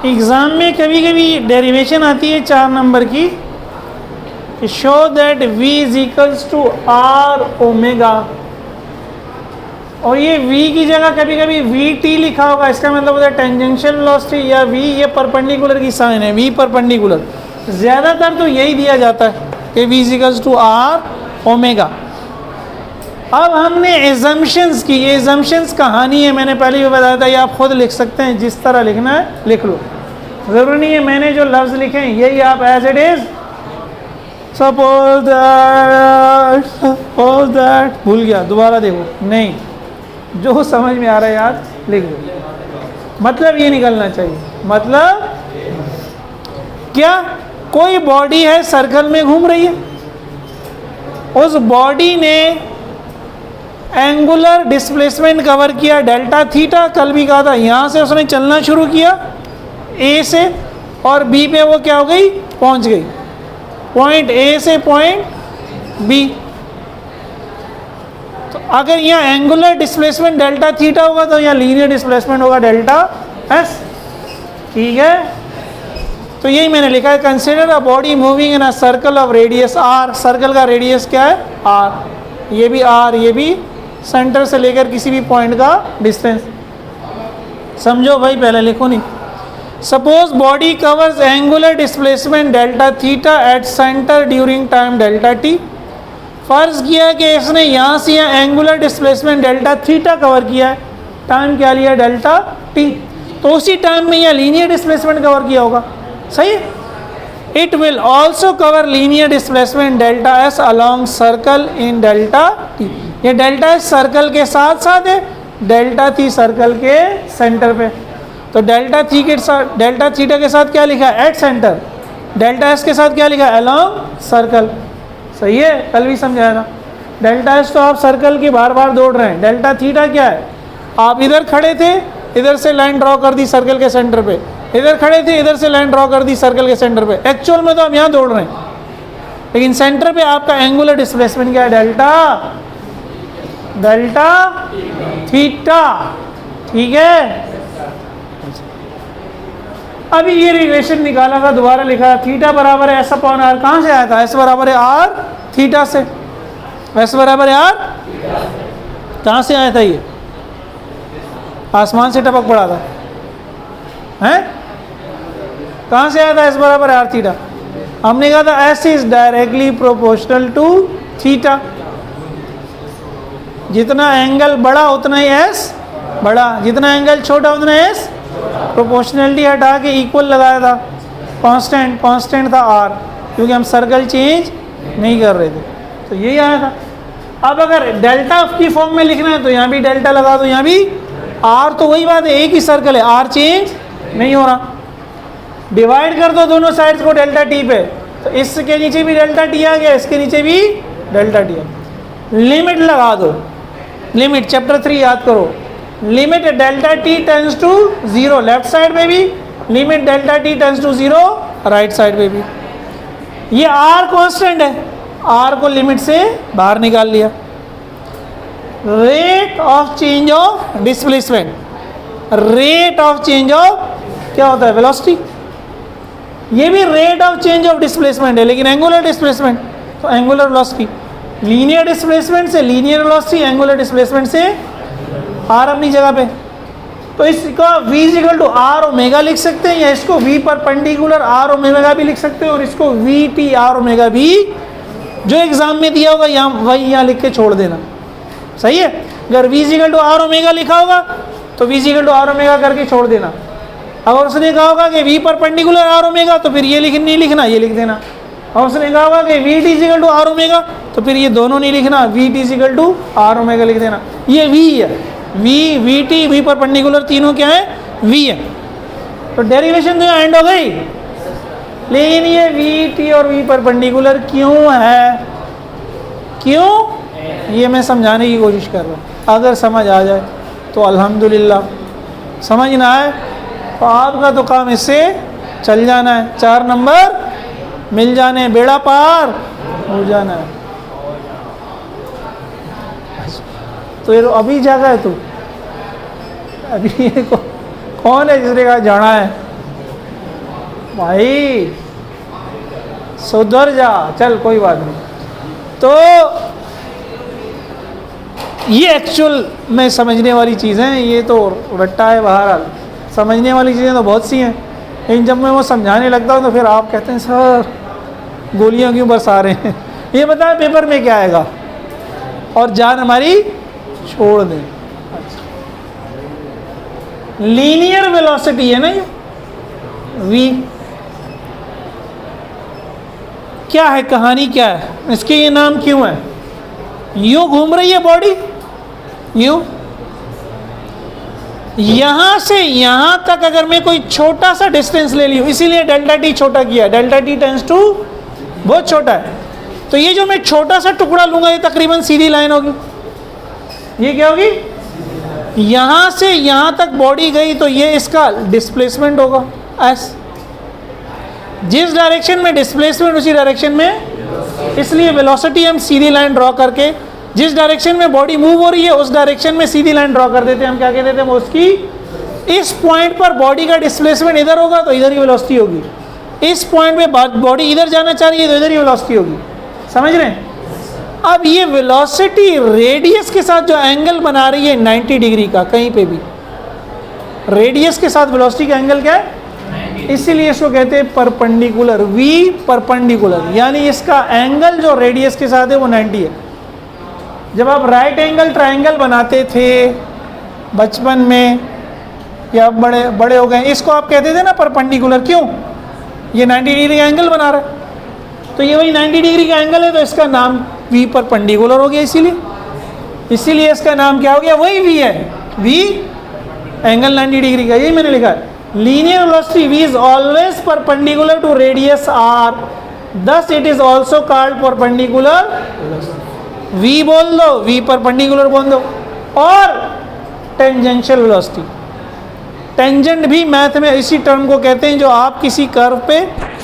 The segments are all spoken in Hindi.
एग्ज़ाम में कभी कभी डेरिवेशन आती है 4 नंबर की, show that v is equals to r omega, और ये v की जगह कभी कभी वी टी लिखा होगा। इसका मतलब होता है टेंजेंशियल वेलोसिटी, या v ये परपेंडिकुलर की साइन है, v परपेंडिकुलर। ज़्यादातर तो यही दिया जाता है कि v is equals to r omega. अब हमने एजम्पशंस की, ये एजम्पशंस कहानी है, मैंने पहले भी बताया था, ये आप खुद लिख सकते हैं, जिस तरह लिखना है लिख लो, ज़रूरी नहीं है मैंने जो लफ्ज़ लिखे हैं यही आप as it is, suppose that, भूल गया दोबारा देखो, नहीं, जो समझ में आ रहा है यार लिख दो। मतलब ये निकलना चाहिए, मतलब क्या कोई बॉडी है सर्कल में घूम रही है, उस बॉडी ने एंगुलर डिस्प्लेसमेंट कवर किया डेल्टा थीटा, कल भी कहा था, यहाँ से उसने चलना शुरू किया ए से, और बी पे वो क्या हो गई, पहुँच गई, पॉइंट ए से पॉइंट बी। तो अगर यहाँ एंगुलर डिस्प्लेसमेंट डेल्टा थीटा होगा तो यहाँ लीनियर डिस्प्लेसमेंट होगा डेल्टा एस, ठीक है। तो यही मैंने लिखा है, consider a body moving in a circle of radius r, circle का रेडियस क्या है आर, ये भी आर, ये भी सेंटर से लेकर किसी भी पॉइंट का डिस्टेंस, समझो भाई, पहले लिखो नहीं। Suppose body covers angular displacement delta theta at centre during time delta T. फर्ज किया कि इसने यहाँ से यहाँ angular displacement delta theta cover किया है, टाइम क्या लिया डेल्टा टी, तो उसी टाइम में यहाँ लीनियर डिस्प्लेसमेंट कवर किया होगा, सही है। It will also cover linear displacement delta S along circle in delta T, ये डेल्टा एस सर्कल के साथ साथ है, डेल्टा टी सर्कल के सेंटर पे, तो डेल्टा थी के साथ, डेल्टा थीटा के साथ क्या लिखा है एट सेंटर, डेल्टा एस के साथ क्या लिखा है अलॉन्ग सर्कल, सही है, कल भी समझाया था। डेल्टा एस तो आप सर्कल की बार बार दौड़ रहे हैं, डेल्टा थीटा क्या है, आप इधर खड़े थे, इधर से लाइन ड्रॉ कर दी सर्कल के सेंटर पे, इधर खड़े थे, इधर से लाइन ड्रॉ कर दी सर्कल के सेंटर पे, एक्चुअल में तो आप यहाँ दौड़ रहे हैं, लेकिन सेंटर पे आपका एंगुलर डिस्प्लेसमेंट क्या है डेल्टा थीटा, ठीक है। अभी ये रिलेशन निकाला था, दोबारा लिखा, थीटा बराबर है एस अपॉन आर, कहाँ से आया था, एस बराबर है आर थीटा से, एस बराबर है आर, कहाँ से आया था, ये आसमान से टपक पड़ा था, हैं, कहाँ से आया था एस बराबर है आर थीटा, हमने कहा था s is directly proportional to theta, जितना एंगल बड़ा उतना ही एस बड़ा, जितना एंगल छोटा उतना एस, प्रोपोर्शनलिटी हटा के इक्वल लगाया था, कांस्टेंट था आर, क्योंकि हम सर्कल चेंज नहीं कर रहे थे, तो यही आया था। अब अगर डेल्टा की फॉर्म में लिखना है तो यहाँ भी डेल्टा लगा दो, यहाँ भी आर, तो वही बात है, एक ही सर्कल है, आर चेंज नहीं हो रहा, डिवाइड कर दो दोनों साइड्स को डेल्टा टी पे, तो इसके नीचे भी डेल्टा टी आ गया, इसके नीचे भी डेल्टा टी आ गया, लिमिट लगा दो, लिमिट चैप्टर 3 याद करो, limit delta t tends to 0 left side में भी, limit delta t tends to 0 right side में भी। ये आर कांस्टेंट है, आर को लिमिट से बाहर निकाल लिया। Rate of change of displacement, rate of change of क्या होता है वेलोसिटी, ये भी rate of change of displacement है, लेकिन एंगुलर डिस्प्लेसमेंट तो एंगुलर वेलोसिटी, लीनियर डिस्प्लेसमेंट से लीनियर वेलोसिटी, एंगुलर डिस्प्लेसमेंट से आर अपनी जगह पे, तो इसका v equal to r omega लिख सकते हैं, या इसको v परपेंडिकुलर आर ओमेगा भी लिख सकते हैं, और इसको वी टी आर ओमेगा भी जो एग्जाम में दिया होगा यहाँ वही यहाँ लिख के छोड़ देना, सही है। अगर v equal to r omega लिखा होगा तो v equal to r omega करके छोड़ देना, अगर उसने कहा होगा कि v परपेंडिकुलर आर ओमेगा तो फिर ये नहीं लिखना, ये लिख देना, और उसने कहा होगा कि v t equal to r omega तो फिर ये दोनों नहीं लिखना, v t equal to r omega लिख देना, ये v है, वी टी वी परपेंडिकुलर तीनों क्या है v है, तो डेरिवेशन तो यहाँ एंड हो गई, लेकिन ये वी टी और वी परपेंडिकुलर क्यों है, क्यों, ये मैं समझाने की कोशिश कर रहा हूँ। अगर समझ आ जाए तो अल्हम्दुलिल्लाह, समझ ना आए तो आपका तो काम इससे चल जाना है, 4 नंबर मिल जाने, बेड़ा पार हो जाना है। तो ये अभी जागा है तू, अभी ये कौन है जिसने कहा जाना है, भाई सुधर जा, चल कोई बात नहीं। तो ये एक्चुअल में समझने वाली चीज़ें हैं, ये तो रट्टा है। बहरहाल समझने वाली चीज़ें तो बहुत सी हैं, लेकिन जब मैं वो समझाने लगता हूँ तो फिर आप कहते हैं सर गोलियाँ क्यों बरसा रहे हैं। ये बताएं पेपर में क्या आएगा और जान हमारी छोड़ दें। लीनियर वेलोसिटी है ना ये v, क्या है कहानी, क्या है इसके, ये नाम क्यों है? यूं घूम रही है बॉडी, यूं यहां से यहां तक अगर मैं कोई छोटा सा डिस्टेंस ले लूं, इसीलिए डेल्टा टी छोटा किया, डेल्टा टी टेंड्स टू बहुत छोटा है। तो ये जो मैं छोटा सा टुकड़ा लूंगा ये तकरीबन सीधी लाइन होगी। ये क्या होगी? यहां से यहां तक बॉडी गई तो ये इसका डिस्प्लेसमेंट होगा एस। जिस डायरेक्शन में डिस्प्लेसमेंट उसी डायरेक्शन में, इसलिए वेलोसिटी हम सीधी लाइन ड्रॉ करके जिस डायरेक्शन में बॉडी मूव हो रही है उस डायरेक्शन में सीधी लाइन ड्रॉ कर देते हैं। हम क्या कह देते हैं उसकी, इस पॉइंट पर बॉडी का डिस्प्लेसमेंट इधर होगा तो इधर ही वेलोसिटी होगी, इस पॉइंट पे बॉडी इधर जाना चाह रही है तो इधर ही वेलोसिटी होगी। समझ रहे हैं? अब ये वेलोसिटी रेडियस के साथ जो एंगल बना रही है 90 डिग्री का, कहीं पे भी रेडियस के साथ वेलोसिटी का एंगल क्या है, इसीलिए इसको कहते हैं परपेंडिकुलर, वी परपेंडिकुलर, यानी इसका एंगल जो रेडियस के साथ है वो 90 है। जब आप राइट एंगल ट्रायंगल बनाते थे बचपन में या बड़े बड़े हो गए, इसको आप कहते थे ना परपेंडिकुलर, क्यों? ये 90 डिग्री का एंगल बना रहा है, तो ये वही 90 डिग्री का एंगल है तो इसका नाम वी परपेंडिकुलर हो गया। इसीलिए इसका नाम क्या हो गया, वही वी है, वी एंगल 90 डिग्री का। यही मैंने लिखा है, linear velocity v is always perpendicular to radius r, thus it is also called perpendicular v बोल दो, v परपेंडिकुलर बोल दो। और टेंजेंशियल वेलोसिटी, टेंजेंट भी मैथ में इसी टर्म को कहते हैं जो आप किसी कर्व पे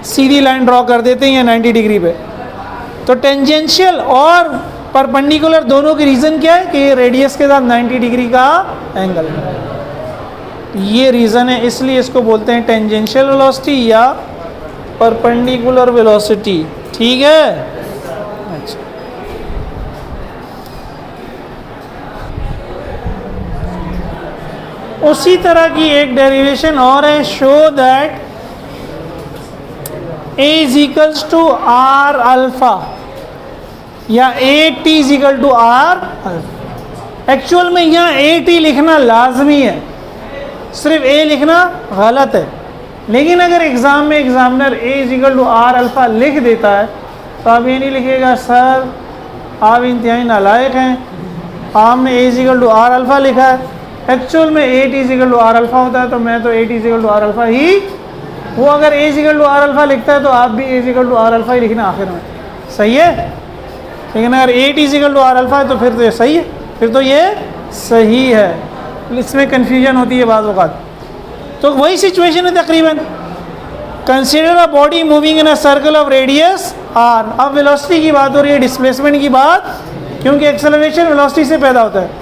सीधी लाइन ड्रॉ कर देते हैं या 90 डिग्री पे। तो टेंजेंशियल और परपेंडिकुलर दोनों की रीज़न क्या है कि ये रेडियस के साथ 90 डिग्री का एंगल है, ये रीज़न है, इसलिए इसको बोलते हैं टेंजेंशियल वेलोसिटी या परपेंडिकुलर वेलोसिटी। ठीक है, अच्छा। उसी तरह की एक डेरिवेशन और है, show that a is equals to r alpha या a t is equal to r alpha. Actual में यहाँ ए टी लिखना लाजमी है, सिर्फ ए लिखना गलत है। लेकिन अगर एग्ज़ाम में examiner a is equal to r alpha लिख देता है तो आप ये नहीं लिखेगा सर आप इंतहाई नालायक हैं, आपने a is equal to r alpha लिखा है। एक्चुअल में a t is equal to r alpha होता है, तो मैं तो a t is equal to r alpha ही, वो अगर a is equal to r alpha लिखता है तो आप भी a is equal to r alpha ही लिखना आखिर में, सही है। लेकिन अगर a t is equal to r alpha है तो फिर तो ये सही है, फिर तो ये सही है, इसमें कन्फ्यूजन होती है बाज़ औक़ात। तो वही सिचुएशन है तकरीबन। Consider a body moving in a circle of radius r. अब वेलोसिटी की बात हो रही है, डिस्प्लेसमेंट की बात, क्योंकि एक्सेलरेशन वेलोसिटी से पैदा होता है।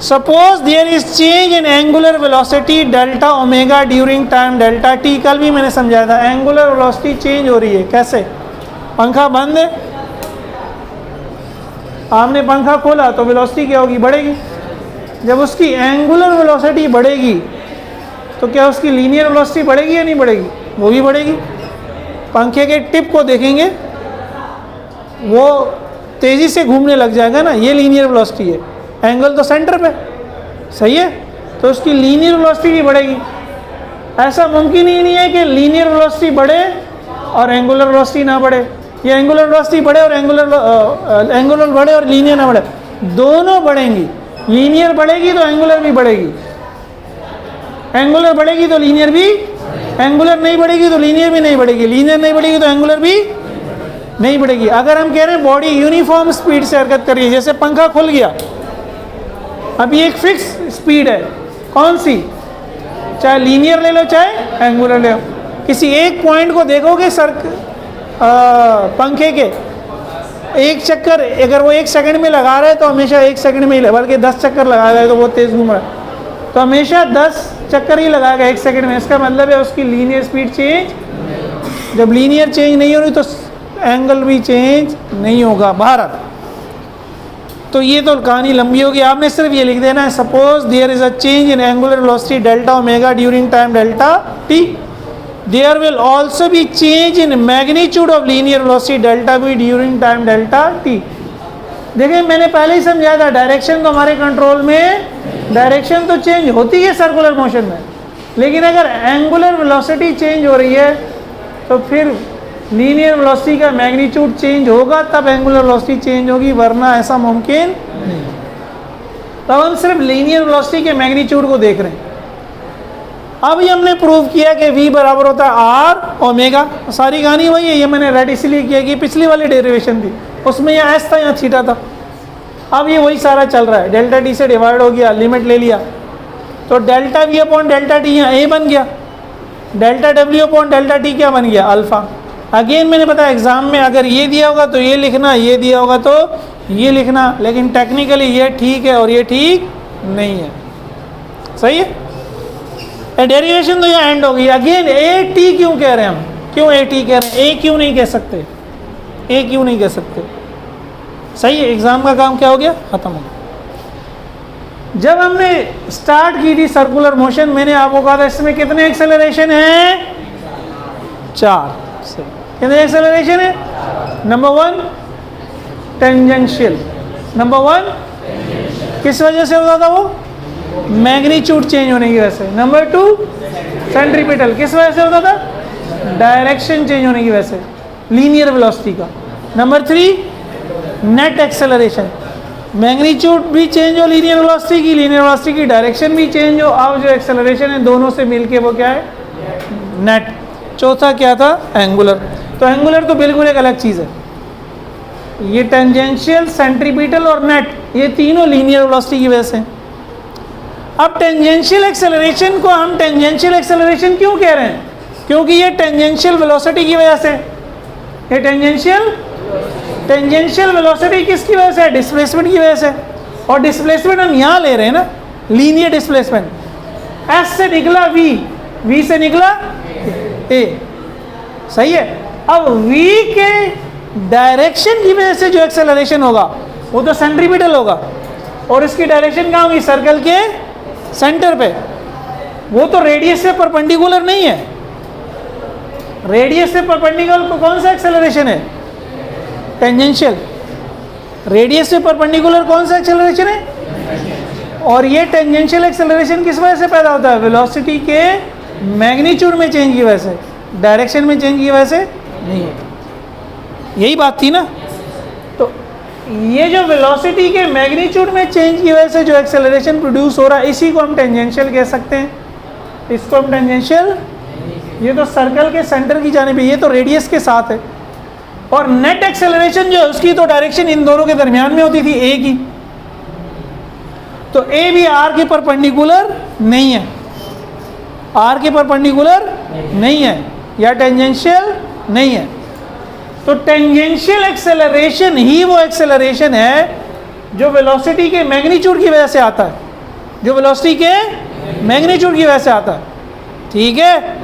Suppose there is change in angular velocity delta omega during time delta t. कल भी मैंने समझाया था, एंगुलर वेलोसिटी चेंज हो रही है, कैसे? पंखा बंद है, आपने पंखा खोला तो वेलोसिटी क्या होगी, बढ़ेगी। जब उसकी एंगुलर वेलोसिटी बढ़ेगी तो क्या उसकी लीनियर वेलोसिटी बढ़ेगी या नहीं बढ़ेगी? वो भी बढ़ेगी। पंखे के टिप को देखेंगे वो तेज़ी से घूमने लग जाएगा ना, ये लीनियर वेलोसिटी है, एंगल तो सेंटर पे, सही है, तो उसकी लीनियर वेलोसिटी भी बढ़ेगी। ऐसा मुमकिन ही नहीं है कि लीनियर वेलोसिटी बढ़े और एंगुलर वेलोसिटी ना बढ़े, या एंगुलर वेलोसिटी बढ़े और एंगुलर बढ़े और लीनियर ना बढ़े, दोनों बढ़ेंगी। लीनियर बढ़ेगी तो एंगुलर भी बढ़ेगी, एंगुलर बढ़ेगी तो लीनियर भी, एंगुलर नहीं बढ़ेगी तो लीनियर भी नहीं बढ़ेगी, लीनियर नहीं बढ़ेगी तो एंगुलर भी नहीं बढ़ेगी। अगर हम कह रहे हैं बॉडी यूनिफॉर्म स्पीड से हरकत कर रही है, जैसे पंखा खुल गया, अभी एक फिक्स स्पीड है, कौन सी? चाहे लीनियर ले लो चाहे एंगुलर ले लो। किसी एक पॉइंट को देखोगे पंखे के एक चक्कर, अगर वो 1 सेकंड में लगा रहा है तो हमेशा 1 सेकंड में ही, बल्कि 10 चक्कर लगा रहा है तो बहुत तेज़ घूम रहा है तो हमेशा 10 चक्कर ही लगाएगा 1 सेकंड में। इसका मतलब है उसकी लीनियर स्पीड चेंज जब लीनियर चेंज नहीं हो रही तो एंगल भी चेंज नहीं होगा। भारत तो ये तो कहानी लंबी होगी, आपने सिर्फ ये लिख देना है suppose there is a change in angular velocity delta omega during time delta t, there will also be change in magnitude of linear velocity delta v during time delta t. देखिए मैंने पहले ही समझाया था, डायरेक्शन तो हमारे कंट्रोल में, डायरेक्शन तो चेंज होती है सर्कुलर मोशन में, लेकिन अगर एंगुलर वेलोसिटी चेंज हो रही है तो फिर लीनियर वेलोसिटी का मैग्नीट्यूड चेंज होगा, तब एंगुलर वेलोसिटी चेंज होगी, वरना ऐसा मुमकिन नहीं। तब हम सिर्फ लीनियर वेलोसिटी के मैग्नीट्यूड को देख रहे हैं। अभी हमने प्रूव किया कि v बराबर होता है आर ओमेगा, सारी कहानी वही है, ये मैंने रेड इसलिए किया कि पिछली वाली डेरिवेशन थी, उसमें यहाँ एस था यहाँ थीटा था। अब ये वही सारा चल रहा है, डेल्टा टी से डिवाइड हो गया, लिमिट ले लिया, तो delta we upon delta T यहाँ ए बन गया, delta W upon delta T क्या बन गया अल्फा। अगेन मैंने बताया एग्जाम में अगर ये दिया होगा तो ये लिखना, ये दिया होगा तो ये लिखना, लेकिन टेक्निकली ये ठीक है और ये ठीक नहीं है। सही है, डेरिवेशन तो यहाँ एंड हो गई। अगेन ए टी क्यों कह रहे हैं हम, क्यों ए टी कह रहे हैं, ए क्यों नहीं कह सकते, ए क्यों नहीं कह सकते। सही है, एग्जाम का काम क्या हो गया, खत्म हो गया। जब हमने स्टार्ट की थी सर्कुलर मोशन, मैंने आपको कहा था इसमें कितने एक्सेलरेशन है, 4। कितने एक्सेलरेशन है, नंबर 1 टेंजेंशियल, नंबर 1 किस वजह से होता था वो, मैग्नीट्यूड चेंज होने की वजह से, नंबर 2 सेंट्रीपिटल, किस वजह से होता था, डायरेक्शन चेंज होने की वजह से, लीनियर वेलोसिटी का, नंबर 3 नेट एक्सेलरेशन, मैग्नीट्यूड भी चेंज हो लीनियर वेलोसिटी की, लीनियर वेलोसिटी की डायरेक्शन भी चेंज हो, अब जो एक्सेलरेशन है दोनों से मिलके वो क्या है, नेट। चौथा क्या था, एंगुलर। तो एंगुलर तो बिल्कुल एक अलग चीज़ है, ये टेंजेंशियल, सेंट्रीपिटल और नेट, ये तीनों लीनियर वेलोसिटी की वजह से। अब टेंजेंशियल एक्सेलरेशन को हम टेंजेंशियल एक्सेलरेशन क्यों कह रहे हैं, क्योंकि ये टेंजेंशियल वेलोसिटी की वजह से, ये टेंजेंशियल वेलोसिटी किसकी वजह से, डिस्प्लेसमेंट की वजह से, और डिस्प्लेसमेंट हम यहाँ ले रहे हैं ना, लीनियर डिस्प्लेसमेंट। एस से निकला वी, वी से निकला ए, सही है। अब v के डायरेक्शन की वजह से जो एक्सेलरेशन होगा वो तो सेंट्रीपिटल होगा, और इसकी डायरेक्शन कहाँ होगी, सर्कल के सेंटर पे, वो तो रेडियस से परपेंडिकुलर नहीं है। रेडियस से परपेंडिकुलर कौन सा एक्सेलरेशन है, टेंजेंशियल। रेडियस से परपेंडिकुलर कौन सा एक्सेलरेशन है, और ये टेंजेंशियल एक्सेलरेशन किस वजह से पैदा होता है, वेलोसिटी के मैग्नीट्यूड में चेंज की वजह से, डायरेक्शन में चेंज की वजह से नहीं होता। यही बात थी ना। तो ये जो वेलोसिटी के मैग्नीट्यूड में चेंज की वजह से जो एक्सेलरेशन प्रोड्यूस हो रहा है, इसी को हम टेंजेंशियल कह सकते हैं। इसको हम टेंजेंशियल, ये तो सर्कल के सेंटर की जानिब, ये तो रेडियस के साथ है। और नेट एक्सेलरेशन जो है उसकी तो डायरेक्शन इन दोनों के दरमियान में होती थी, ए की। तो ए भी आर के परपेंडिकुलर नहीं है, आर के परपेंडिकुलर नहीं है, या टेंजेंशियल नहीं है। तो टेंजेंशियल एक्सेलरेशन ही वो एक्सेलरेशन है जो वेलोसिटी के मैग्नीट्यूड की वजह से आता है, जो वेलोसिटी के मैग्नीट्यूड की वजह से आता है, ठीक है।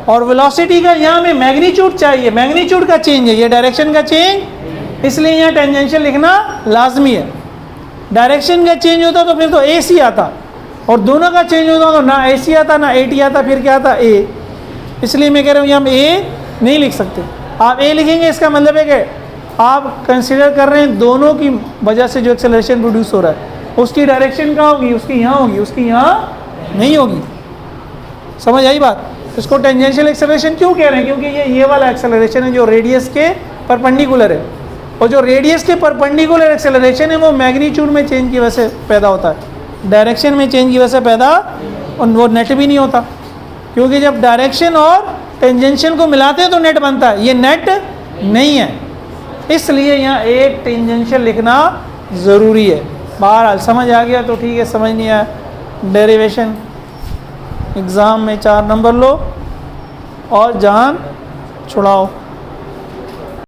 और वेलोसिटी का यहाँ में मैग्नीट्यूड चाहिए, मैग्नीट्यूड का चेंज है, ये डायरेक्शन का चेंज, इसलिए यहाँ टेंजेंशियल लिखना लाजमी है। डायरेक्शन का चेंज होता तो फिर तो ए सी आता, और दोनों का चेंज होता तो ना ए सी आता ना ए टी आता, फिर क्या आता, ए। इसलिए मैं कह रहा हूँ यहाँ हम ए नहीं लिख सकते। आप ए लिखेंगे इसका मतलब है कि आप कंसिडर कर रहे हैं दोनों की वजह से जो एक्सेलरेशन प्रोड्यूस हो रहा है, उसकी डायरेक्शन कहाँ होगी, उसकी यहाँ होगी, उसकी यहाँ नहीं होगी। समझ आई बात। इसको टेंजेंशियल एक्सेलरेशन क्यों कह रहे हैं, क्योंकि ये वाला एक्सेलरेशन है जो रेडियस के परपेंडिकुलर है, और जो रेडियस के परपेंडिकुलर एक्सेलरेशन है वो मैग्नीट्यूड में चेंज की वजह से पैदा होता है, डायरेक्शन में चेंज की वजह से पैदा, और वो नेट भी नहीं होता, क्योंकि जब डायरेक्शन और टेंजेंशियल को मिलाते हैं तो नेट बनता है, ये नेट नहीं है। इसलिए यहाँ एक टेंजेंशियल लिखना ज़रूरी है। बहरहाल समझ आ गया तो ठीक है, समझ नहीं आया डेरिवेशन एग्ज़ाम में 4 नंबर लो और जान छुड़ाओ।